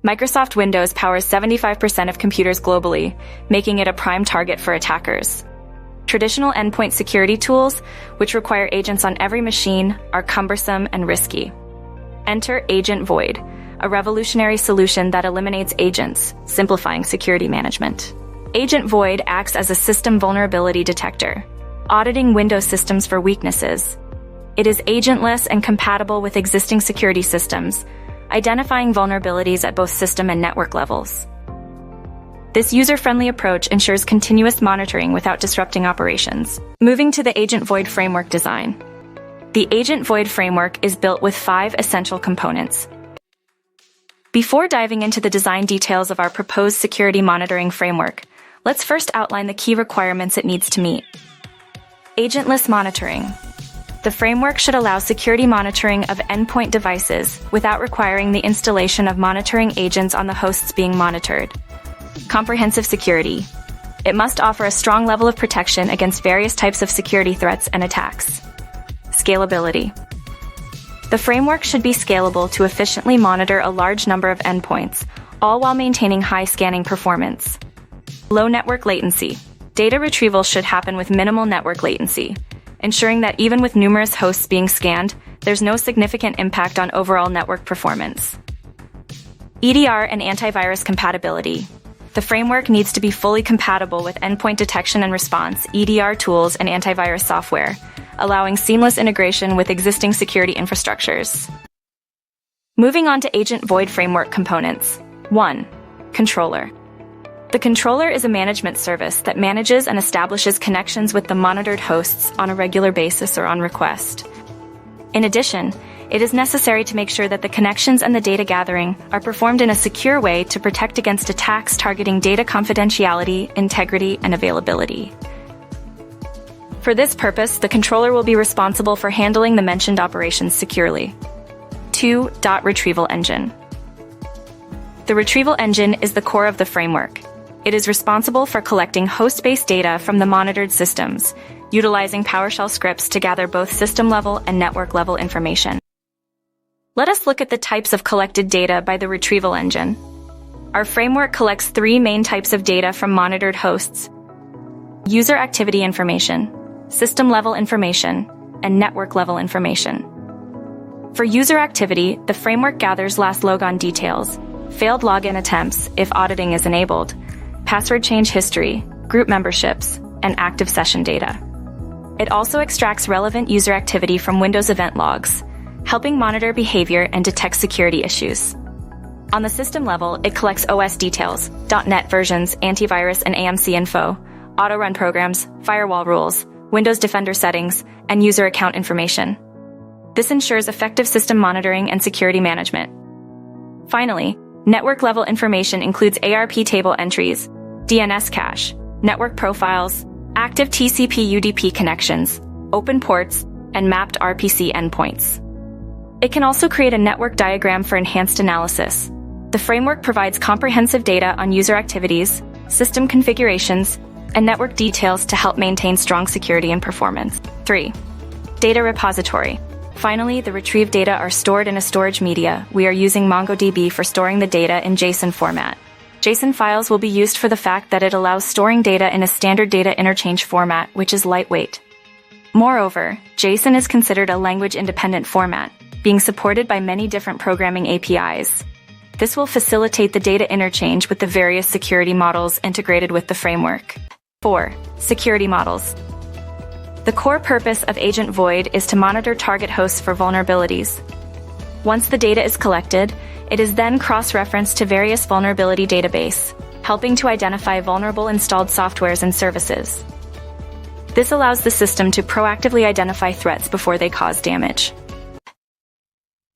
Microsoft Windows powers 75% of computers globally, making it a prime target for attackers. Traditional endpoint security tools, which require agents on every machine, are cumbersome and risky. Enter Agent Void, a revolutionary solution that eliminates agents, simplifying security management. Agent Void acts as a system vulnerability detector, auditing Windows systems for weaknesses. It is agentless and compatible with existing security systems, identifying vulnerabilities at both system and network levels. This user-friendly approach ensures continuous monitoring without disrupting operations. Moving to the Agent Void framework design. The Agent Void framework is built with 5 essential components. Before diving into the design details of our proposed security monitoring framework, let's first outline the key requirements it needs to meet. Agentless monitoring. The framework should allow security monitoring of endpoint devices without requiring the installation of monitoring agents on the hosts being monitored. Comprehensive security. It must offer a strong level of protection against various types of security threats and attacks. Scalability. The framework should be scalable to efficiently monitor a large number of endpoints, all while maintaining high scanning performance. Low network latency. Data retrieval should happen with minimal network latency, ensuring that even with numerous hosts being scanned, there's no significant impact on overall network performance. EDR and antivirus compatibility. The framework needs to be fully compatible with endpoint detection and response, EDR tools, and antivirus software, allowing seamless integration with existing security infrastructures. Moving on to Agent Void framework components. 1. Controller. The controller is a management service that manages and establishes connections with the monitored hosts on a regular basis or on request. In addition, it is necessary to make sure that the connections and the data gathering are performed in a secure way to protect against attacks targeting data confidentiality, integrity, and availability. For this purpose, the controller will be responsible for handling the mentioned operations securely. 2. Retrieval engine. The retrieval engine is the core of the framework. It is responsible for collecting host-based data from the monitored systems, utilizing PowerShell scripts to gather both system-level and network-level information. Let us look at the types of collected data by the retrieval engine. Our framework collects 3 main types of data from monitored hosts: user activity information, system-level information, and network-level information. For user activity, the framework gathers last logon details, failed login attempts if auditing is enabled, password change history, group memberships, and active session data. It also extracts relevant user activity from Windows event logs, helping monitor behavior and detect security issues. On the system level, it collects OS details, .NET versions, antivirus and AMC info, auto-run programs, firewall rules, Windows Defender settings, and user account information. This ensures effective system monitoring and security management. Finally, network-level information includes ARP table entries, DNS cache, network profiles, active TCP/UDP connections, open ports, and mapped RPC endpoints. It can also create a network diagram for enhanced analysis. The framework provides comprehensive data on user activities, system configurations, and network details to help maintain strong security and performance. 3. Data repository. Finally, the retrieved data are stored in a storage media. We are using MongoDB for storing the data in JSON format. JSON files will be used for the fact that it allows storing data in a standard data interchange format, which is lightweight. Moreover, JSON is considered a language-independent format, being supported by many different programming APIs. This will facilitate the data interchange with the various security models integrated with the framework. 4. Security models. The core purpose of Agent Void is to monitor target hosts for vulnerabilities. Once the data is collected, it is then cross-referenced to various vulnerability database, helping to identify vulnerable installed softwares and services. This allows the system to proactively identify threats before they cause damage.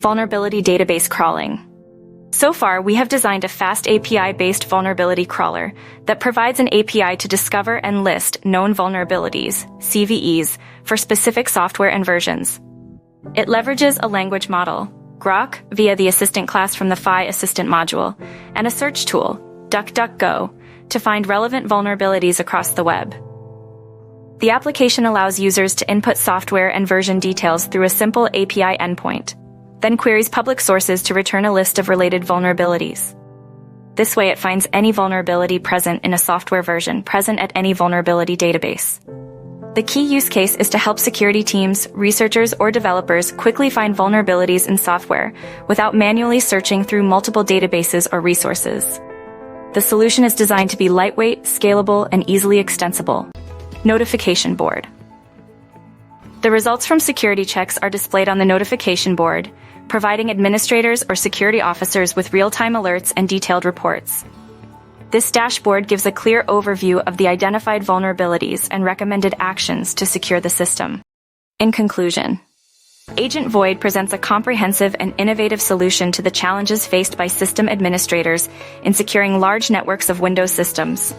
Vulnerability database crawling. So far, we have designed a fast API-based vulnerability crawler that provides an API to discover and list known vulnerabilities, CVEs, for specific software and versions. It leverages a language model, Grok, via the assistant class from the PHI Assistant module, and a search tool, DuckDuckGo, to find relevant vulnerabilities across the web. The application allows users to input software and version details through a simple API endpoint, then queries public sources to return a list of related vulnerabilities. This way it finds any vulnerability present in a software version present at any vulnerability database. The key use case is to help security teams, researchers, or developers quickly find vulnerabilities in software without manually searching through multiple databases or resources. The solution is designed to be lightweight, scalable, and easily extensible. Notification board. The results from security checks are displayed on the notification board, providing administrators or security officers with real-time alerts and detailed reports. This dashboard gives a clear overview of the identified vulnerabilities and recommended actions to secure the system. In conclusion, Agent Void presents a comprehensive and innovative solution to the challenges faced by system administrators in securing large networks of Windows systems.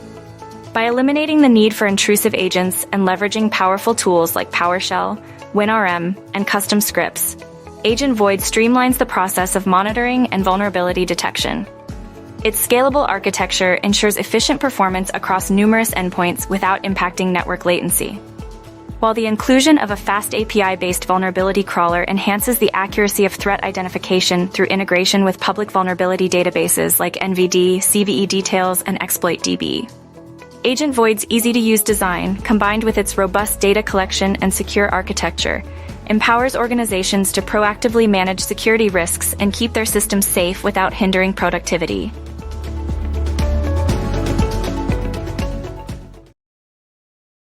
By eliminating the need for intrusive agents and leveraging powerful tools like PowerShell, WinRM, and custom scripts, Agent Void streamlines the process of monitoring and vulnerability detection. Its scalable architecture ensures efficient performance across numerous endpoints without impacting network latency. While the inclusion of a fast API-based vulnerability crawler enhances the accuracy of threat identification through integration with public vulnerability databases like NVD, CVE Details, and ExploitDB. Agent Void's easy-to-use design, combined with its robust data collection and secure architecture, empowers organizations to proactively manage security risks and keep their systems safe without hindering productivity.